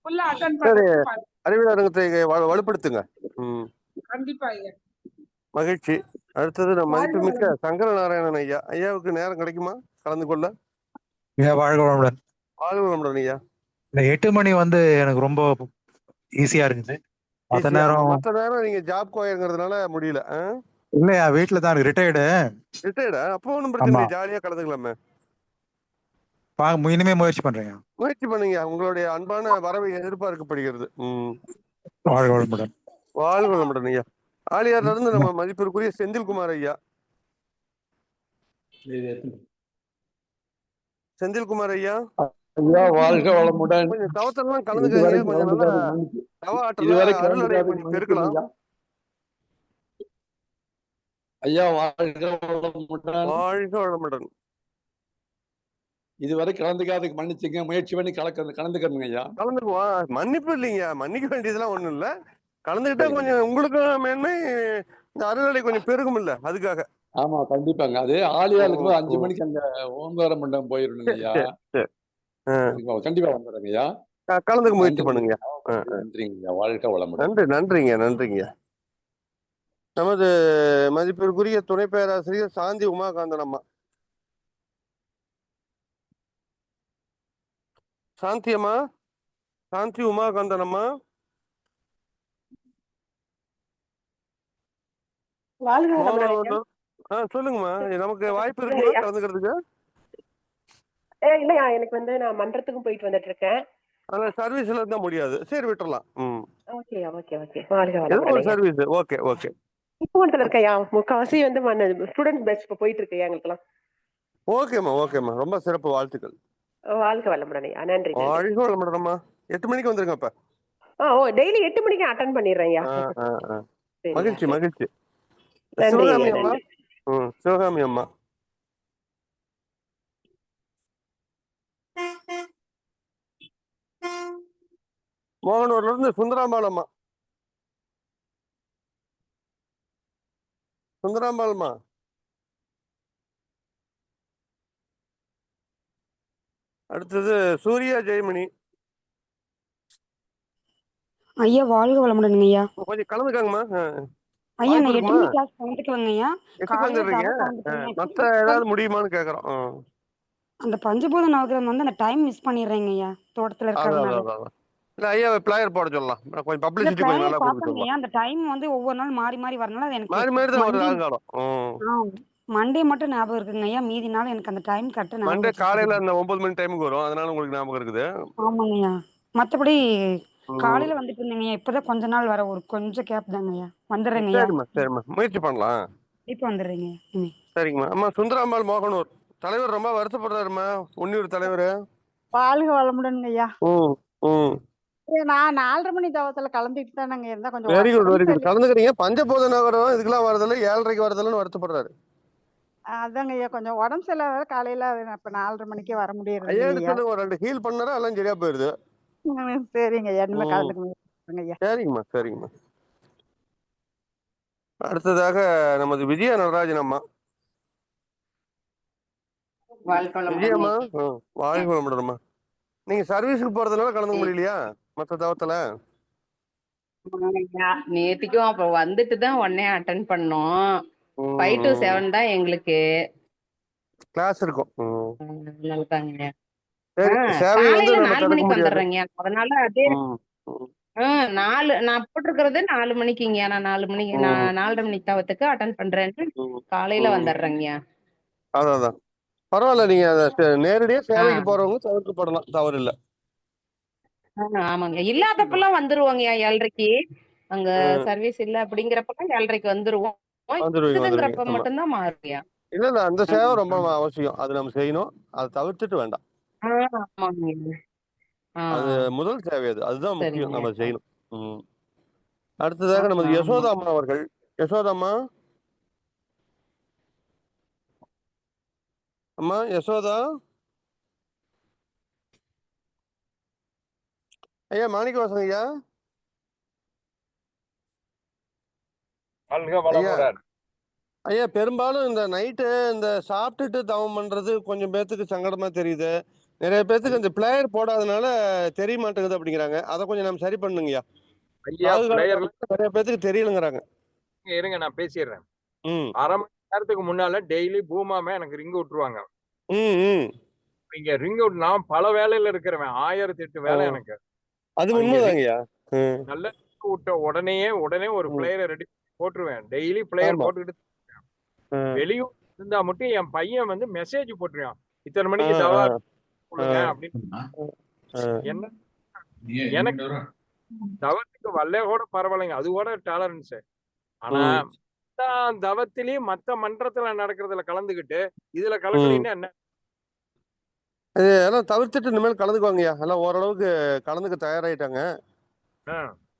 ஃபுல்லா அட்டன் சரி, பண்றதுக்கு பாருங்க. அறிவியல் அரங்கத்தை வலுப்படுத்துங்க. ம் கண்டிப்பா ஐயா. மகிழ்ச்சி. அடுத்தது நம்ம வாழ்க மதிப்புமிக்க வளமுடன். சங்கர நாராயணன் ஐயா. ஐயாவுக்கு நேரம் கிடைக்குமா கலந்து கொள்ள? வாழ்க வளமுடன். வாழ்க வளமுடன் ஐயா. இந்த 8 மணி எனக்கு ரொம்ப ஈஸியா இருக்குது. மத்த ஈஸியா? நேரம் மற்ற நேரம் நீங்க ஜாப் கோயங்கிறதுனால முடியல. இல்லையா, வீட்டுல தான் ரிட்டையர்டு. ரிட்டையர்டா? அப்போ ஒன்றும் பிரச்சனை ஆமா, இல்லை, ஜாலியா கலந்துக்கலாமே. இனிமே முயற்சி பண்றேங்க. முயற்சி பண்ணுங்க, உங்களுடைய அன்பான வரவை எதிர்பார்க்கப்படுகிறது. வாழ்க வளமுடன். வாழ்க வளமுடன் ஐயா. ஆலியார்ல இருந்து நம்ம மதிப்பிற்குரிய செந்தில்குமார் ஐயா. செந்தில்குமார் ஐயா. ஐயா வாழ்க வளமுடன். கொஞ்சம் தவத்தெல்லாம் கலந்துக்கங்க, கொஞ்சம் நல்லா தவ ஆற்றல அருள் அடைய கொஞ்சம் பெருக்கலாம். ஐயா வாழ்க வளமுடன். வாழ்க வளமுடன். இதுவரை கலந்துக்காதுக்கு மன்னிச்சுங்க, முயற்சி பண்ணி கலந்துக்கணுங்க ஐயா. கலந்துக்குவோம், மன்னிப்பு இல்லைங்க, மன்னிக்க வேண்டியதெல்லாம் ஒண்ணும் இல்ல. கலந்துக்கிட்டா கொஞ்சம் உங்களுக்கும் மேன்மை, இந்த அருளை கொஞ்சம் பெருகும் இல்ல, அதுக்காக. ஆமா கண்டிப்பாங்க. அது ஆலியாருக்கு 5 மணிக்கு அங்க ஓங்கார மண்டபம் போயிடணுங்க ஐயா. கண்டிப்பா வந்துடுறேங்க ஐயா. கலந்துக்க முயற்சி பண்ணுங்க. நன்றிங்க ஐயா. வாழ்க வளமுடன். நன்றிங்க நன்றிங்க. நமது மதிப்பிற்குரிய துணை பேராசிரியர் சாந்தி உமாகாந்தன் அம்மா. சாந்தி அம்மா, சாந்தி உமாகாந்தன் அம்மா. சொல்லுங்கம்மா, நமக்கு வாய்ப்பு இருக்குமா கலந்துக்கிறதுக்கு? இல்லையா, எனக்கு நான் மன்றத்துக்கும் போயிட்டு வந்துட்டு இருக்கேன். அதான் சர்வீஸ்ல இருந்தா முடியாது, சரி விட்டுறலாம். Okay okay okay. வாழ்க வளமுடன். Service okay okay. இப்போ இருக்கையா முக்காவாசி ஸ்டூடெண்ட் பேட்ச் இப்போ போயிட்டு இருக்கு எங்களுக்குலாம். ஓகேம்மா ஓகேம்மா, ரொம்ப சிறப்பு, வாழ்த்துக்கள். வாழ்க வளமுடன் ஐயா. நன்றி. வாழ்க வளமுடன்மா. 8 மணிக்கு வந்துருங்க அப்ப. டெய்லி 8 மணிக்கு அட்டெண்ட் பண்ணிடுறேன் ஐயா. மகிழ்ச்சி மகிழ்ச்சி. நன்றி சிவகாமி அம்மா. சிவகாமி அம்மா. மோகனூர்ல இருந்து சுந்தராம்பாள் அம்மா. சுந்தராம்பாள்மா. அடுத்தது சூர்யா ஜெயமணி. ஐயா வாழ்க வளமுடன் ஐயா. கொஞ்சம் கலந்துக்காங்கம்மா. ஐயா நான் 8 மணி கிளாஸ் கலந்துக்குவேங்க ஐயா. மத்த ஏதாவது முடியுமான்னு கேக்குறோம். அந்த பஞ்சபூத நவகிரகம் அந்த டைம் மிஸ் பண்ணிடுறேங்க ஐயா, தோட்டத்துல இருக்கறதுனால. இல்ல ஐயா பிளேயர் போட சொல்லலாம், கொஞ்சம் பப்ளிசிட்டி கொஞ்சம் நல்லா கொடுங்க. அந்த டைம் ஒவ்வொரு நாள் மாறி மாறி வரனால அது எனக்கு மாறி தான் ஒரு நாள் காலம். மண்டே மட்டும் ஞாபகம் இருக்குங்க ஐயா, மீதி நாள் எனக்கு அந்த டைம் கரெக்ட்டா ஞாபகம். மண்டே காலையில அந்த 9 மணி டைமுக்கு வரும், அதனால உங்களுக்கு ஞாபகம் இருக்குது. ஆமாங்க ஐயா. மத்தபடி காலையில வந்துட்டு இருந்தீங்க, இப்பதான் கொஞ்ச நாள் வர ஒரு கொஞ்சம் கேப் தாங்க ஐயா. வந்துடுறேங்க ஐயா. சரிம்மா முயற்சி பண்ணலாம். இப்ப வந்துடுறேங்க. சரிங்கம்மா. அம்மா சுந்தராம்பாள் மோகனூர் தலைவர் ரொம்ப வருத்தப்படுறாருமா, உன்னியூர் தலைவர். வாழ்க வளமுடன் ஐயா. ம் நான் 4:30 மணி தவத்துல கலந்துட்டு தானங்க இருந்தா கொஞ்சம். Very good very good. கலந்துக்கிறீங்க. பஞ்சபூத நகரம் இதுக்கெல்லாம் வரதில்ல, 7:30க்கு வரதில்லன்னு வருத்தப்படுறாரு. அதாங்க ஐயா, கொஞ்சம் உடம்பு சரியில்லாத காலையில இப்ப 4:30 மணிக்கே வர முடியாது. ஒரு 2 ஹீல் பண்ணாரா எல்லாம் சரியா போயிருது. சரிங்க ஐயா, இனிமே கலந்துக்கங்க ஐயா. சரிங்கம்மா சரிங்கம்மா. அடுத்ததாக நமது விஜயா நடராஜன் அம்மா. விஜயம்மா வாழ்க வளமுடன்மா. நீங்க சர்வீஸுக்கு போறதுனால கலந்துக்க முடியலையா மற்ற தவத்துல? நேத்திக்கும் அப்புறம் வந்துட்டு தான் உடனே அட்டெண்ட் பண்ணோம். 5 to 7 தான் எங்களுக்கு கிளாஸ் இருக்கும். நல்லதாங்க. காலையில 4 மணிக்கு வந்துடுறேங்க. அதனால அதே 4 நான் போட்டிருக்கிறது 4 மணிக்குங்க. நான் 4 மணிக்கு 4:30 மணிக்கு தவத்துக்கு அட்டெண்ட் பண்றேன்னு காலையில வந்துடுறேங்க. அதான் பரவாயில்ல, நீங்க நேரடியா சேவைக்கு போறவங்க தவிர்க்கப்படலாம், தவறு இல்ல. ஆமாங்க. இல்லாதப்பெல்லாம் வந்துருவோங்கய்யா 7:30க்கு. அங்க சர்வீஸ் இல்ல அப்படிங்கிறப்பெல்லாம் 7:30க்கு வந்துருவோம். வந்துருவீங்க. இருக்குதுங்கிறப்ப ஆமா. மட்டும்தான் மாறுங்கய்யா. இல்ல அந்த சேவை ரொம்ப அவசியம். அது நம்ம செய்யணும். அதை தவிர்த்துட்டு வேண்டாம். ஆமாங்க. அது முதல் சேவை, அதுதான் முக்கியம், நம்ம சரிங்க. செய்யணும். அடுத்ததாக நமது யசோதா அம்மா அவர்கள். யசோதா அம்மா, அம்மா யசோதா ஐயா, மாணிக்கவாசன் ஐயா. ஐயா, பெரும்பாலும் இந்த நைட்டு இந்த சாப்பிட்டுட்டு தவம் பண்றது கொஞ்சம் பேர்த்துக்கு சங்கடமா தெரியுது. நிறைய பேர்த்துக்கு இந்த பிளேயர் போடாதனால தெரிய மாட்டேங்குது அப்படிங்கிறாங்க. அதை கொஞ்சம் நம்ம சரி பண்ணுங்கய்யா. நிறைய பேர்த்துக்கு தெரியலங்கிறாங்க. இருங்க, நான் பேசிடுறேன். 1/2 மணி நேரத்துக்கு முன்னால டெய்லி பூமாம எனக்கு ரிங் விட்டுருவாங்க. இங்க ரிங் விட்டு நான் பல வேலையில இருக்கிறவன், 1008 வேலை எனக்கு. அது உண்மைதாங்கய்யா. நல்ல விட்ட உடனே ஒரு பிளேயரை ரெடி போட்டுருவேன். டெய்லி பிளேயர் போட்டுக்கிட்டு வெளியூர் இருந்தா மட்டும் என் பையன் வந்து மெசேஜ் போட்டுருவான், இத்தனை மணிக்கு தவா அப்படின்னு. என்ன எனக்கு தவத்துக்கு வல்ல கூட பரவாயில்லைங்க, அது கூட டாலரன்ஸ். ஆனா தவத்திலயும் மத்த மன்றத்துல நடக்கிறதுல கலந்துகிட்டு இதுல கலக்கலைன்னு என்ன? எல்லாம் தவிர்த்துட்டு இனிமேல் கலந்துக்குவாங்கய்யா. எல்லாம் ஓரளவுக்கு கலந்துக்க தயாராயிட்டாங்க.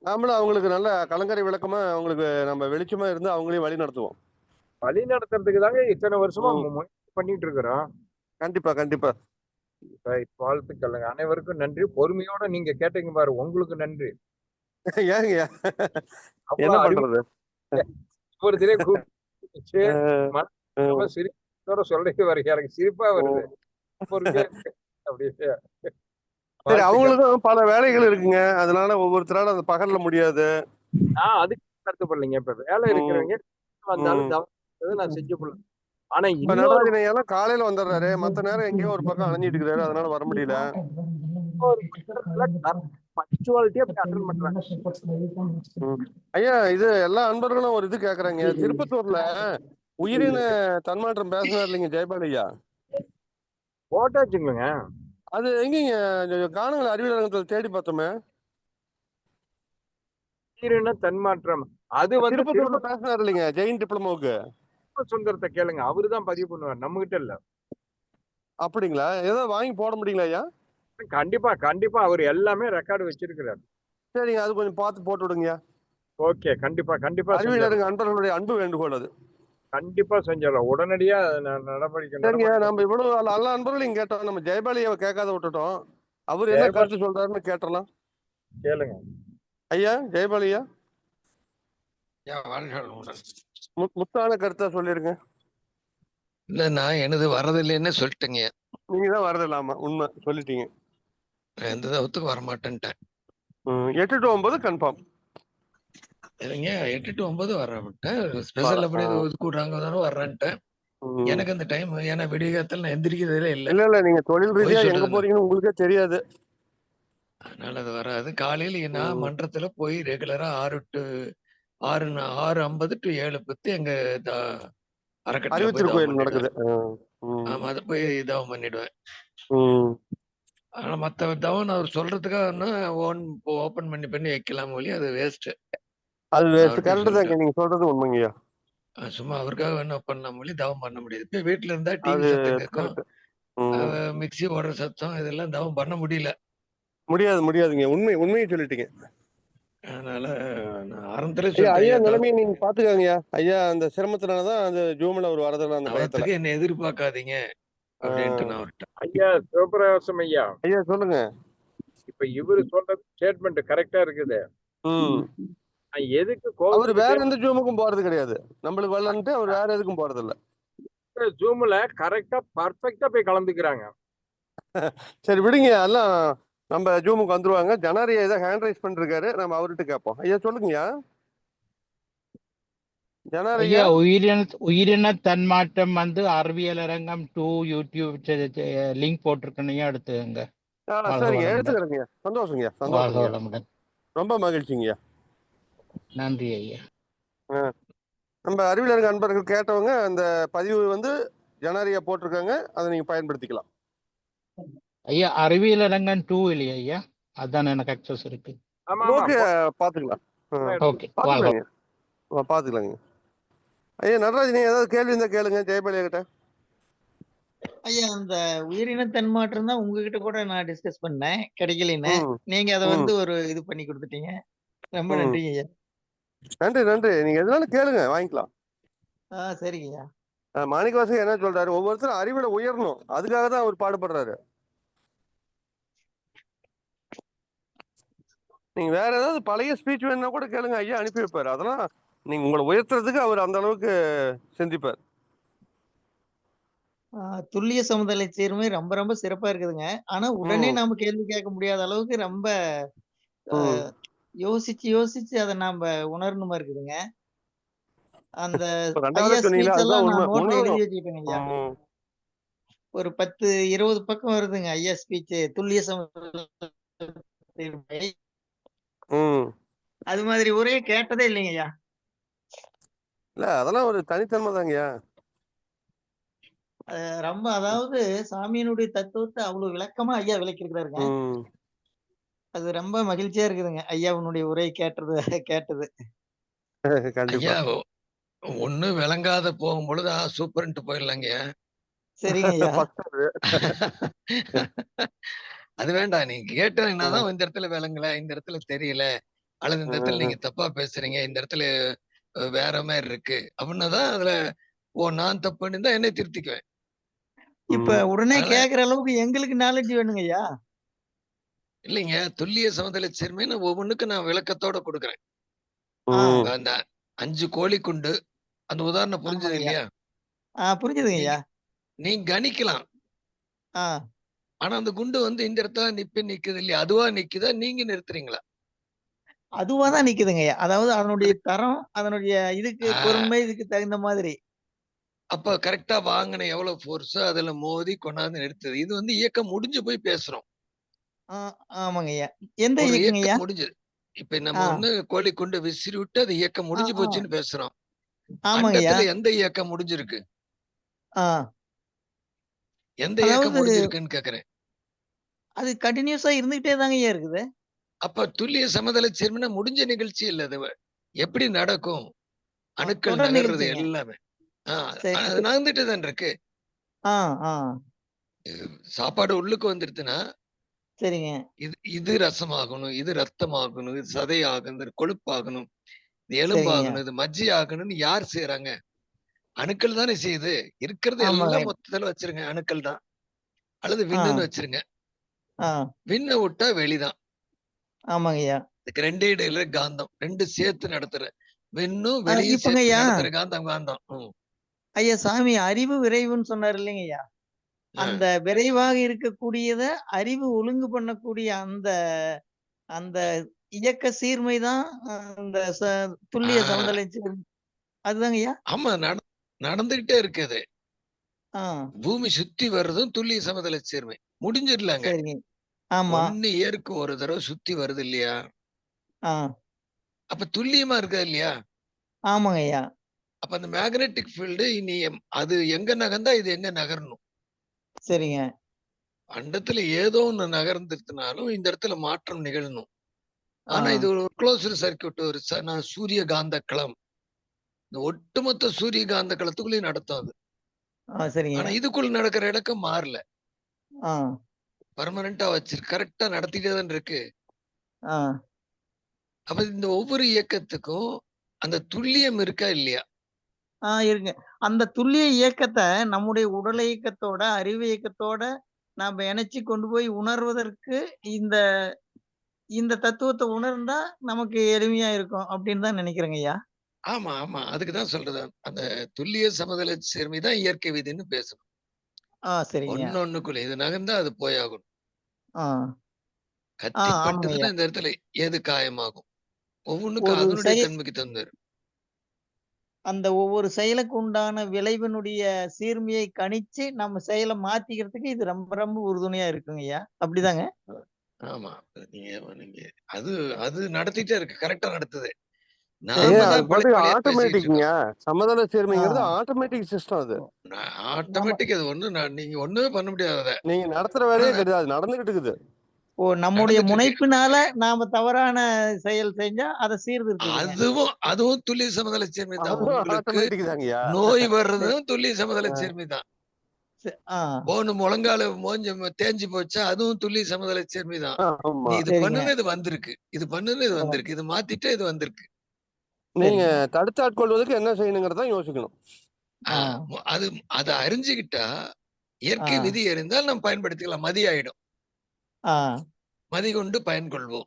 நாமளும் அவங்களுக்கு நல்ல கலங்கரை விளக்கமா அவங்களுக்கு நம்ம வெளிச்சமா இருந்து அவங்களையும் வழி நடத்துவோம். வழி நடத்துறதுக்கு தாங்க இத்தனை வருஷமா முயற்சி பண்ணிட்டு இருக்கிறோம். கண்டிப்பா கண்டிப்பா. வாழ்த்துக்கள், அனைவருக்கும் நன்றி. பொறுமையோட நீங்க கேட்டீங்க பாரு, உங்களுக்கு நன்றி. ஏங்கய்யா, என்ன பண்றது? ஒருத்தரே சிரிப்போட சொல்றீங்க பாருங்க, எனக்கு சிரிப்பா வருது. சரி, அவங்களுக்கும் பல வேலைகள் இருக்குங்க, அதனால ஒவ்வொருத்தரால அந்த பகல்ல முடியாது. அதுக்கு கருத்துப்படலைங்க. இப்ப வேலை இருக்கிறவங்க வந்தாலும் நான் செஞ்சு கொள்ளலாம். ஆனா இப்ப நடராஜனையெல்லாம் காலையில வந்துடுறாரு, மத்த நேரம் எங்கேயோ ஒரு பக்கம் அலைஞ்சிட்டு இருக்கிறாரு, அதனால வர முடியல. ஐயா, இது எல்லா அன்பர்களும் ஒரு இது கேக்குறாங்க. திருப்பத்தூர்ல உயிரின தன்மாற்றம் பேசினார் இல்லைங்க ஜெயபால் ஐயா, போட்டாச்சுங்க. அது எங்கீங்க காணுங்கள? அறிவியல் அரங்கத்தில் தேடி பார்த்தோமே. உயிரின தன்மாற்றம் அது வந்து திருப்பத்தூர்ல பேசினார் இல்லைங்க, ஜெயின் டிப்ளமோவுக்கு. சுந்தரத்தை கேளுங்க, அவருதான் பதிவு பண்ணுவார், நம்ம கிட்ட இல்ல. அப்படிங்களா? ஏதாவது வாங்கி போட முடியுங்களா ஐயா? கண்டிப்பா கண்டிப்பா, அவர் எல்லாமே ரெக்கார்டு வச்சிருக்கிறார். சரிங்க, அது கொஞ்சம் பார்த்து போட்டு விடுங்க. ஓகே, கண்டிப்பா கண்டிப்பா. அறிவியல் அன்பர்களுடைய அன்பு வேண்டுகோள் அது. கண்டிப்பா செஞ்சிடலாம், உடனடியா நடவடிக்கை. நம்ம இவ்வளவு எல்லா அன்பர்களையும் கேட்டோம், நம்ம ஜெயபாலியை கேட்காத விட்டுட்டோம். அவர் என்ன கருத்து சொல்றாருன்னு கேட்டலாம். கேளுங்க ஐயா. ஜெயபாலியா, முத்தான கருத்தா சொல்லிருங்க. இல்ல, நான் எனது வரதில்லைன்னு சொல்லிட்டேங்க. நீங்க தான் வரதில்லாமா? உண்மை சொல்லிட்டீங்க. எந்த தவத்துக்கு வரமாட்டேன்ட்டேன். 8 to 9 கன்ஃபார்ம். இல்லைங்க, 8 to 9 வரமாட்டேன். ஸ்பெஷல் அப்படி கூடுறாங்க தானே வர்றேன்ட்டேன். எனக்கு அந்த டைம், ஏன்னா விடியகாலத்துல நான் எந்திரிக்கிறதுல இல்லை. இல்ல, நீங்க தொழில் ரீதியா எங்க போறீங்கன்னு உங்களுக்கே தெரியாது, அதனால அது வராது. காலையில நான் மன்றத்துல போய் ரெகுலரா 6:50 to 7:10 எங்க அறக்கட்டளை கோயில் நடக்குது. ஆமா, அதை போய் தவம் பண்ணிடுவேன். ஆனா மத்த தவம் அவர் சொல்றதுக்காக ஓபன் பண்ணி வைக்கலாம் ஒழி, அது வேஸ்ட். அது வேஸ்ட். கரெக்ட் தான், நீங்க சொல்றது உண்மைங்கய்யா. சும்மா அவருக்காக என்ன பண்ண மொழி தவம் பண்ண முடியாது. இப்ப வீட்டுல இருந்தா டிவி சத்தம் கேட்கும், மிக்சி ஓடுற சத்தம், இதெல்லாம் தவம் பண்ண முடியாதுங்க. உண்மையை சொல்லிட்டீங்க. அதனால ஆரம்பத்துல ஐயா நிலைமையை நீங்க பாத்துக்காங்கய்யா. ஐயா அந்த சிரமத்தினாலதான் அந்த ஜூம்ல ஒரு வரதில்லை. அந்த பயத்துல என்ன எதிர்பார்க்காதீங்க அப்படின்ட்டு நான் விட்டேன். ஐயா சிவபிரகாசம் ஐயா, சொல்லுங்க. இப்ப இவரு சொல்றது ஸ்டேட்மெண்ட் கரெக்டா இருக்குது. எதுக்கு அவர் வேற எந்த ஜூமுக்கும் போறது கிடையாது, நம்மளுக்கு வரலன்ட்டு அவர் வேற எதுக்கும் போறது இல்ல. ஜூம்ல கரெக்டா பர்ஃபெக்ட்டா போய் கலந்துக்கிறாங்க. சரி விடுங்க, எல்லாம் நம்ம ஜூமுக்கு வந்துருவாங்க. ஜனாரியா ஏதோ ஹேண்ட் ரைஸ் பண்ணிருக்காரு, நம்ம அவர்கிட்ட கேட்போம். ஐயா சொல்லுங்கய்யா. ஐயா, உயிரின தன்மாற்றம் வந்து அறிவியல் அரங்கம் 2 யூடியூப் லிங்க் போட்டிருக்கணையா, எடுத்துங்க. சரிங்க, எடுத்துக்கிறேங்க. சந்தோஷங்கய்யா, சந்தோஷம், ரொம்ப மகிழ்ச்சிங்கய்யா. நன்றி ஐயா. நம்ம அறிவியல் அரங்க அன்பர்கள் கேட்டவங்க அந்த பதிவு வந்து ஜனவரியா போட்டிருக்காங்க, அதை நீங்க பயன்படுத்திக்கலாம். ஐயா அறிவியல் அரங்கன் 2 இல்லையா ஐயா? அதான் எனக்கு அக்சஸ் இருக்கு. ஓகே, பாத்துக்கலாம். ஓகே, பாத்துக்கலாங்க, பாத்துக்கலாங்க. ஐயா நடராஜ், நீங்க ஏதாவது கேள்வி இருந்தா கேளுங்க ஜெயபாலியா கிட்ட. ஐயா, அந்த உயிரின தன்மாற்றம் தான் உங்ககிட்ட கூட நான் டிஸ்கஸ் பண்ணேன், கிடைக்கலன்னு. நீங்க அதை வந்து ஒரு இது பண்ணி கொடுத்துட்டீங்க. ரொம்ப நன்றிங்க ஐயா. நன்றி நன்றி. நீங்க எதுனாலும் கேளுங்க, வாங்கிக்கலாம். சரிங்க ஐயா. மாணிக்கவாசகர் என்ன சொல்றாரு, ஒவ்வொருத்தரும் அறிவுல உயரணும், அதுக்காக தான் அவர் பாடுபடுறாரு. நீங்க வேற ஏதாவது பழைய ஸ்பீச் வேணும்னா கூட கேளுங்க, ஐயா அனுப்பி வைப்பாரு. அதெல்லாம் நீங்க உங்களை உயர்த்துறதுக்கு அவர் அந்த அளவுக்கு சிந்திப்பார். துல்லிய சமதள சீர்மை ரொம்ப ரொம்ப சிறப்பா இருக்குதுங்க. ஆனா உடனே நாம கேள்வி கேட்க முடியாத அளவுக்கு ரொம்ப யோசிச்சு யோசிச்சு அதை நாம உணரணுமா இருக்குதுங்க. அந்த ஐயா ஸ்பீச் எல்லாம் நான் நோட்ல எழுதி வச்சுக்கிட்டேங்க ஐயா. ஒரு 10-20 பக்கம் வருதுங்க ஐயா ஸ்பீச், துல்லிய சமதள சீர்மை. அது மாதிரி ஒரே கேட்டதே இல்லைங்க ஐயா. இல்ல, அதெல்லாம் ஒரு தனித்தன்மை தாங்கய்யா. ரொம்ப, அதாவது சாமியினுடைய தத்துவத்தை அவ்வளவு விளக்கமா ஐயா விளக்கிருக்கிறாருங்க. அது ரொம்ப மகிழ்ச்சியா இருக்குதுங்க ஐயாவுடைய உரை கேட்டது. ஐயா ஒண்ணு விளங்காத போகும் பொழுது சூப்பர்ன்ட்டு போயிடலாங்க. சரிங்க ஐயா. அது வேண்டாம், நீங்க கேட்டீங்கன்னாதான் இந்த இடத்துல விளங்கல, இந்த இடத்துல தெரியல, அல்லது இந்த இடத்துல நீங்க தப்பா பேசுறீங்க, இந்த இடத்துல வேற மாதிரி இருக்கு அப்படின்னாதான் அதுல நான் தப்பு பண்ணிருந்தா என்னை திருத்திக்குவேன். இப்ப உடனே கேக்குற அளவுக்கு எங்களுக்கு நாலேஜ் வேணுங்க ஐயா. இல்லைங்க, துல்லிய சமதள சீர்மைன்னு ஒவ்வொன்றுக்கு நான் விளக்கத்தோட கொடுக்குறேன். அந்த 5 கோழி குண்டு அந்த உதாரணம் புரிஞ்சது இல்லையா? புரிஞ்சதுங்க ஐயா. நீ கணிக்கலாம். ஆனா அந்த குண்டு வந்து இந்த இடத்துல நிக்குது இல்லையா? அதுவா நிக்குதா, நீங்க நிறுத்துறீங்களா? அதுவாதான் நிக்குதுங்க ஐயா. அதாவது அதனுடைய தரம், அதனுடைய இதுக்கு பொறுமை, இதுக்கு தகுந்த மாதிரி. அப்ப கரெக்டா வாங்கின எவ்வளவு போர்ஸ் அதுல மோதி கொண்டாந்து நிறுத்துது. இது வந்து இயக்கம் முடிஞ்சு போய் பேசுறோம். ஆமாங்க ஐயா. எந்த இயக்கம் ஐயா? முடிஞ்சது. இப்ப நம்ம வந்து கோழி கொண்டு விசிறி விட்டு அது இயக்கம் முடிஞ்சு போச்சுன்னு பேசுறோம். ஆமாங்க ஐயா. அண்டத்துல எந்த இயக்கம் முடிஞ்சிருக்கு? எந்த இயக்கம் முடிஞ்சிருக்குன்னு கேக்குறேன். அது கண்டினியூஸா இருந்துகிட்டே தாங்க ஐயா இருக்குது. அப்ப துல்லிய சமதள சீர்மைனா முடிஞ்ச நிகழ்ச்சி இல்ல. அது எப்படி நடக்கும்? அணுக்கள் நகர்றது எல்லாமே அது நகர்ந்துட்டு தான் இருக்கு. சாப்பாடு உள்ளுக்கு வந்துருச்சுன்னா சரிங்க, இது ரசமாகணும், இது ரத்தமாகணும், இது சதையாகணும், இது கொழுப்பாகணும், இது எலும்பாகணும், இது மஜ்ஜி ஆகணும்னு யார் செய்யறாங்க? அணுக்கள் தானே செய்யுது. இருக்கிறது எல்லாம் மொத்தத்துல வச்சிருங்க, அணுக்கள் தான். அல்லது விண்ணுன்னு வச்சிருங்க. விண்ணை விட்டா வெளிதான். ஆமாங்க ஐயா. இதுக்கு ரெண்டே இடையில காந்தம், ரெண்டு சேர்த்து நடத்துற விண்ணும் வெளியும் சேர்த்து நடத்துற காந்தம். ஐயா சாமி அறிவு விரைவுன்னு சொன்னார் இல்லைங்க ஐயா. அந்த விரைவாக இருக்கக்கூடியத அறிவு ஒழுங்கு பண்ணக்கூடிய அந்த அந்த இயக்க சீர்மைதான் அந்த துல்லிய சமதள சீர்மை. அதுதாங்க ஐயா. ஆமா, நடந்துகிட்டே இருக்குது. பூமி சுத்தி வர்றதும் துல்லிய சமதள சீர்மை முடிஞ்சிடலாங்க. ஒன்னு இயற்கு ஒரு தடவை சுத்தி வருது இல்லையா? அப்ப துல்லியமா இருக்கா இல்லையா? ஆமாங்க ஐயா. அப்ப அந்த மேக்னெட்டிக் ஃபீல்டு இனி அது எங்க நகர்ந்தா இது எங்க நகரணும்? சரிங்க. அண்டத்துல ஏதோ ஒண்ணு நகர்ந்துருத்தினாலும் இந்த இடத்துல மாற்றம் நிகழணும். ஆனா இது ஒரு க்ளோஸ்டு சர்க்கியூட், ஒரு சூரிய காந்த களம். இந்த ஒட்டுமொத்த சூரிய காந்த களத்துக்குள்ளேயும் நடத்தும் அது. ஆனா இதுக்குள்ள நடக்கிற இடக்கம் மாறல, பர்மனண்டா வச்சிருக்கு, கரெக்டா நடத்திட்டே தான் இருக்கு. அப்ப இந்த ஒவ்வொரு இயக்கத்துக்கும் அந்த துல்லியம் இருக்கா இல்லையா? இருங்க. அந்த துல்லிய இயக்கத்தை நம்முடைய உடல் இயக்கத்தோட, அறிவு இயக்கத்தோட நாம இணைச்சு கொண்டு போய் உணர்வதற்கு இந்த இந்த தத்துவத்தை உணர்ந்தா நமக்கு எளிமையா இருக்கும் அப்படின்னு தான் நினைக்கிறேங்க ஐயா. ஆமா ஆமா, அதுக்குதான் சொல்றது. அந்த துல்லிய சமதள சீர்மை தான் இயற்கை விதின்னு பேசணும். ஒன்னொன்னுக்குள்ள இது நகர்ந்தா அது போயாகணும். கத்தி பட்டுதுன்னா இந்த இடத்துல ஏது காயமாகும். ஒவ்வொன்றுக்கும் அதனுடைய தன்மைக்கு தந்துரு. அந்த ஒவ்வொரு செயலுக்கு உண்டான விளைவினுடைய சீர்மையை கணிச்சு நம்ம செயலை மாத்திக்கிறதுக்கு இது ரொம்ப ரொம்ப உறுதுணையா இருக்குங்க ஐயா. அப்படிதாங்க. ஆமா, நீங்க அது அது நடத்திட்டே இருக்கு, கரெக்டா நடத்துது. நாம தான் பிழையா பேசிட்டு ஆட்டோமேட்டிக்ங்க இருக்கோம். சமதள சீர்மைங்கிறது ஆட்டோமேட்டிக் சிஸ்டம் அது. ஆட்டோமேட்டிக் அது நீங்க ஒண்ணுமே பண்ண முடியாது. அதை நீங்க நடத்துற வேலையே கிடையாது, நடந்துகிட்டு இருக்குது. ஓ, நம்முடைய முனைப்பினால நாம தவறான செயல் செஞ்சா அதை சீர்திருத்துங்க. அதுவும் துல்லிய சமதள சீர்மை தான். உங்களுக்கு நோய் வர்றதும் துல்லிய சமதள சீர்மை தான். போன முழங்கால தேஞ்சு போச்சா அதுவும் துல்லிய சமதள சேர்மை தான். நீ இது பண்ணுன்னு இது வந்திருக்கு, இது பண்ணுன்னு இது வந்திருக்கு, இது மாத்திட்டு இது வந்திருக்கு. நீங்க தடுத்து ஆட்கொள்வதற்கு என்ன செய்யணுங்கிறத யோசிக்கணும். அதை அறிஞ்சுக்கிட்டா இயற்கை விதி அறிந்தால் நம்ம பயன்படுத்திக்கலாம். மதி ஆயிடும், மதி கொண்டு பயன்கொள்வோம்.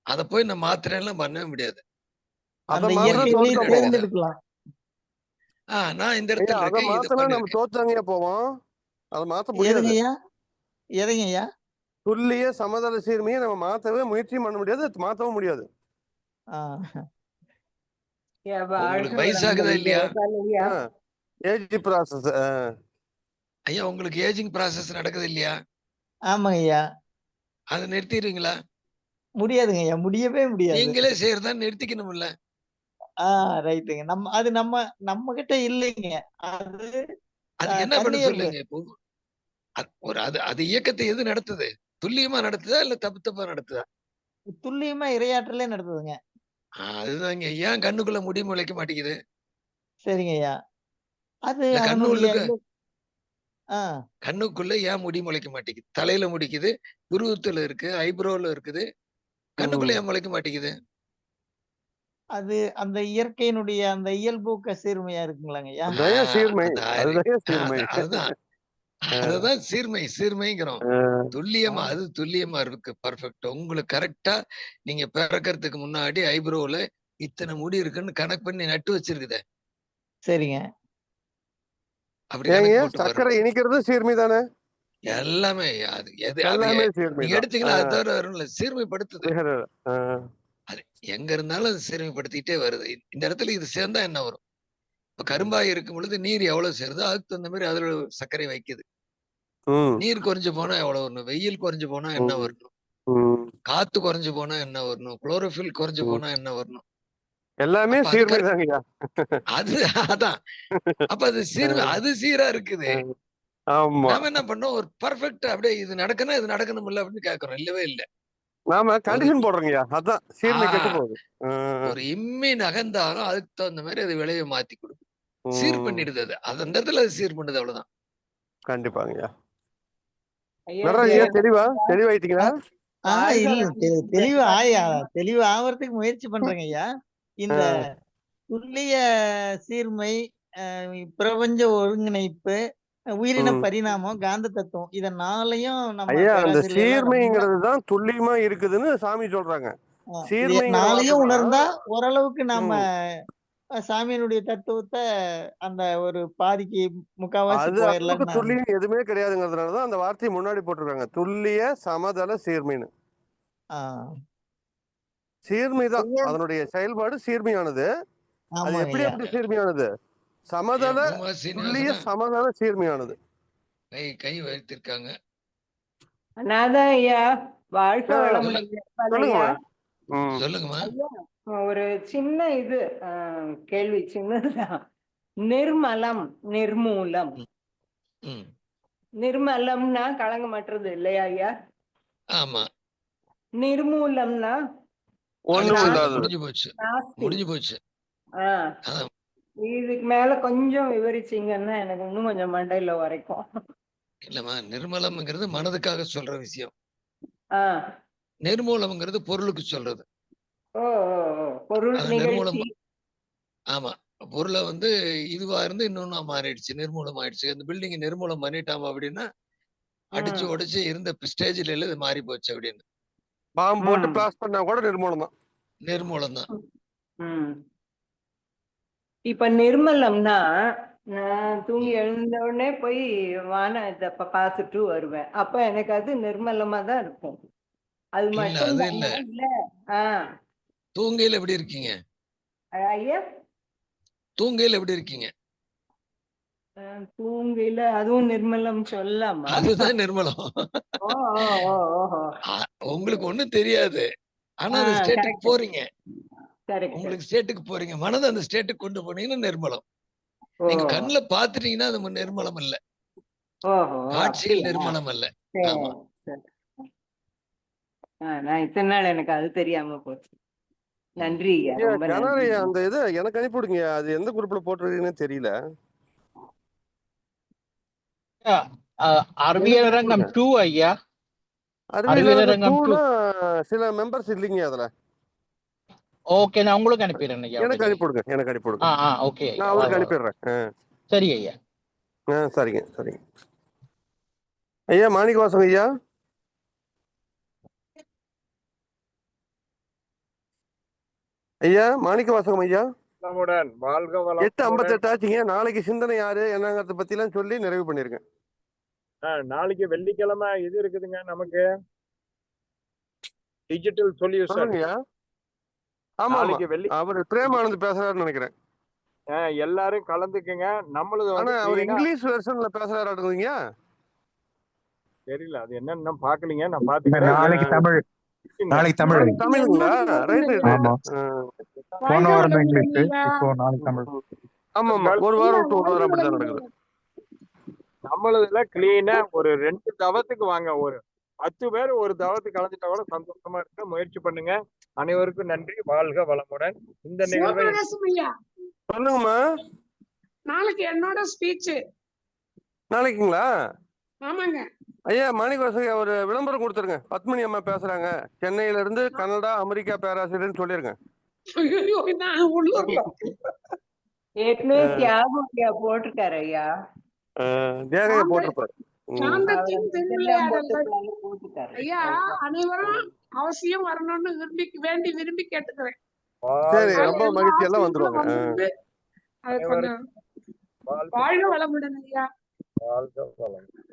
அதை போய் நம்ம மாத்திரை எல்லாம் பண்ணவே முடியாது. நான் இந்த இடத்துல நம்ம தோத்தாங்கயா போவோம். அதை மாத்த முடியாது. எதைங்கய்யா? துல்லிய சமதள சீர்மையை நம்ம மாத்தவே முயற்சியும் பண்ண முடியாது, மாத்தவும் முடியாது. வயசாகுதா இல்லையா? Age process. ஐயா, உங்களுக்கு ஏஜிங் ப்ராசஸ் நடக்குது இல்லையா? ஆமாங்க ஐயா. அதை நிறுத்திடுவீங்களா? முடியாதுங்க ஐயா, முடியவே முடியாது. நீங்களே செய்யறதா நிறுத்திக்கணும்ல. ரைட்டுங்க. நம்ம கிட்ட இல்லைங்க. அதுக்கு என்ன பண்ண சொல்லுங்க. இப்போ அது இயக்கத்தை எது நடத்துது? துல்லியமா நடத்துதா இல்ல தப்பா நடத்துதா? துல்லியமா இரையாற்றலே நடத்துதுங்க. அதுதாங்க. ஏன் கண்ணுக்குள்ள முடி முளைக்க மாட்டேங்குது? சரிங்க ஐயா. அது கண்ணுக்குள்ள ஏன் முடி முளைக்க மாட்டேங்குது? தலையில முடிக்குது, புருவத்துல இருக்கு, ஐப்ரோல இருக்குது, கண்ணுக்குள்ள ஏன் முளைக்க மாட்டேங்குது? அது அந்த இயற்கையினுடைய அந்த இயல்பூக்க சீர்மையா இருக்குங்களாங்க ஐயா. அதுதான் சீர்மைங்கிறோம். துல்லியமா, அது துல்லியமா இருக்கு. பர்ஃபெக்ட். உங்களுக்கு கரெக்டா நீங்க பிறக்கிறதுக்கு முன்னாடி ஐப்ரோல இத்தனை முடி இருக்குன்னு கணக்கு பண்ணி நட்டு வச்சிருக்குதே. சரிங்க. அப்படி சக்கரை இனிக்கிறது சீர்மை தானே? எல்லாமே நீங்க எடுத்தீங்கன்னா அது தவிர வரும்ல. சீர்மைப்படுத்துது. அது எங்க இருந்தாலும் அது சீர்மைப்படுத்திட்டே வருது. இந்த இடத்துல இது சேர்ந்தா என்ன வரும்? இப்ப கரும்பாய் இருக்கும் பொழுது நீர் எவ்வளவு சேருதோ அதுக்கு தகுந்த மாதிரி அதுல சர்க்கரை வைக்குது. நீர் குறைஞ்சு போனா எவ்வளவு வரணும்? வெயில் குறைஞ்சு போனா என்ன வரணும்? காத்து குறைஞ்சு போனா என்ன வரணும்? குளோரோஃபில் குறைஞ்சு போனா என்ன வரணும்? எல்லாமே சீர்மைதாங்கய்யா. அதான். அப்ப அது சீரா இருக்குது. நாம என்ன பண்ணோம்? ஒரு பர்ஃபெக்ட் அப்படியே இது நடக்கணும், இது நடக்கணும் இல்ல அப்படின்னு கேட்கறோம். இல்லவே இல்ல. நாம கண்டிஷன் போடுறோங்கய்யா. அதான் சீர்மை கெட்டு போகுது. ஒரு இம்மி நகர்ந்தாலும் அதுக்கு தகுந்த மாதிரி அது விளைவை மாத்தி கொடுக்கும். சீர் பண்ணிடுது. அது அந்த இடத்துல அது சீர் பண்ணுது. அவ்வளவுதான். கண்டிப்பாங்கய்யா. தெளிவாயிட்டீங்களா? தெளிவு ஆவறதுக்கு முயற்சி பண்றேங்க ஐயா. இந்த துல்லிய சீர்மை, பிரபஞ்ச ஒருங்கிணைப்பு, உயிரின பரிணாமம், காந்த தத்துவம், இத நாளையும் நம்ம சீர்மைங்கிறது தான் துல்லியமா இருக்குதுன்னு சாமி சொல்றாங்க. நாளையும் உணர்ந்தா ஓரளவுக்கு நாம சாமியினுடைய தத்துவத்தை அந்த ஒரு பாதிக்கு முக்காவாசி போயிடலாம். துல்லியம் எதுவுமே கிடையாதுங்கிறதுனாலதான் அந்த வார்த்தையை முன்னாடி போட்டிருக்காங்க. துல்லிய சமதள சீர்மைன்னு. சீர்மைதான் அதனுடைய செயல்பாடு. சீர்மையானது. அது எப்படி சீர்மையானது? சமதள துல்லிய சமதள சீர்மையானது. கை வைத்திருக்காங்க. அதான் ஐயா, வாழ்க்கை வளமுடன். சொல்லுங்கம்மா. ஒரு சின்ன கேள்வி, சின்னதுதான். நிர்மலம், நிர்மூலம். நிர்மலம்னா கலங்கமற்றது இல்லையா ஐயா? ஆமா. நிர்மூலம்னா முடிஞ்சு போச்சு. இதுக்கு மேல கொஞ்சம் விவரிச்சீங்கன்னா எனக்கு இன்னும் கொஞ்சம் மண்டையில வரைக்கும். இல்லம்மா, நிர்மலம்ங்கிறது மனதுக்காக சொல்ற விஷயம். நிர்மூலம்ங்கிறது பொருளுக்கு சொல்றது. நிர்மூலம். ஆமா, பொருளை இதுவா இருந்து இன்னொன்னு மாறிடுச்சு, நிர்மூலம் ஆயிடுச்சு. அந்த பில்டிங் நிர்மூலம் பண்ணிட்டாம அப்படின்னா அடிச்சு உடைச்சு இருந்த ஸ்டேஜ்ல இது மாறி போச்சு அப்படின்னு. பாம்பு போட்டு பிளாஸ்ட் பண்ணா கூட நிர்மூலம் தான். நிர்மூலம் தான். இப்ப நிர்மலம்னா நான் தூங்கி எழுந்த உடனே போய் வானத்தை பார்த்துட்டு வருவேன். அப்ப எனக்கு அது நிர்மலமா தான் இருக்கும். அது மட்டும் இல்ல. தூங்கையில எப்படி இருக்கீங்க ஐயா? தூங்கையில எப்படி இருக்கீங்க? தூங்கையில அதுவும் நிர்மலம் சொல்லலாமா? அதுதான் நிர்மலம். உங்களுக்கு ஒண்ணும் தெரியாது, ஆனா அந்த ஸ்டேட்டுக்கு போறீங்க. உங்களுக்கு ஸ்டேட்டுக்கு போறீங்க, மனதை அந்த ஸ்டேட்டுக்கு கொண்டு போனீங்கன்னா நிர்மலம். நீங்க கண்ணுல பாத்துட்டீங்கன்னா அது நிர்மலம் இல்ல, காட்சியில் நிர்மலம் அல்ல. ஆமா, நான் இத்தனை நாள் எனக்கு அது தெரியாம போச்சு. நன்றி, ரொம்ப நன்றி. அந்த இது எனக்கு அனுப்பிவிடுங்க, அது எந்த குரூப்ல போட்டுருக்கீங்கன்னு தெரியல. அறிவியலரங்கம் 2 ஐயா. அறிவியலரங்கம் 2 சில மெம்பர்ஸ் இல்லைங்க அதுல. ஓகே, நான் உங்களுக்கு அனுப்பிடுறேன் ஐயா. எனக்கு அனுப்பிவிடுங்க, எனக்கு அனுப்பிவிடுங்க. ஓகே, நான் அவருக்கு அனுப்பிடுறேன். சரி ஐயா. சரிங்க சரிங்க ஐயா. மாணிக்கவாசகம் ஐயா. ஐயா மாணிக்கவாசகம் ஐயா. 8:58 ஆச்சுங்க. நாளைக்கு சிந்தனை யாரு என்னங்கறத பத்தி எல்லாம் சொல்லி நிறைவு பண்ணிருக்கேன். நாளைக்கு வெள்ளிக்கிழமை இது இருக்குதுங்க நமக்கு, டிஜிட்டல் சொல்யூஷன். ஆமா, அவர் பிரேமானந்த் பேசுறாருன்னு நினைக்கிறேன். எல்லாரும் கலந்துக்குங்க. நம்மளது அவர் இங்கிலீஷ் வெர்ஷன்ல பேசுறாருங்க. தெரியல அது என்னன்னு பாக்கலீங்க, நான் பாத்துக்கிறேன். நாளைக்கு தமிழ், நாளைக்கு தமிழ். தமிழுங்களா? Right right. ஆமா, போன வாரம் இங்கிலீஷ், இப்போ நாளைக்கு தமிழ். ஆமா ஆமா, ஒரு வாரம் விட்டு ஒரு வாரம் அப்படிதான் நடக்குது. நம்மளதுல கிளீனா ஒரு 2 தவத்துக்கு வாங்க, ஒரு 10 பேர் ஒரு தவத்துக்கு கலந்துட்டா கூட சந்தோஷமா இருக்க முயற்சி பண்ணுங்க. அனைவருக்கும் நன்றி. வாழ்க வளமுடன். இந்த நிகழ்வை சொல்லுங்கம்மா. நாளைக்கு என்னோட ஸ்பீச். நாளைக்குங்களா? ஆமாங்க ஐயா. மாணிக்கவாசகம் ஒரு விளம்பரம் கொடுத்துருங்க. பத்மினி அம்மா பேசுறாங்க, சென்னையில இருந்து கனடா அமெரிக்கா பேராசிரியர்னு சொல்லிருங்க. ஏற்கனவே தியாகம் ஐயா போட்டிருக்காரு ஐயா. தியாகையா போட்டிருப்பாரு. ஐயா அனைவரும் அவசியம் வரணும்னு விரும்பி கேட்டுக்கிறேன். சரி, ரொம்ப மகிழ்ச்சி. எல்லாம் வந்துருவாங்க. வாழ்க வளமுடன் ஐயா. வாழ்க வளமுடன்.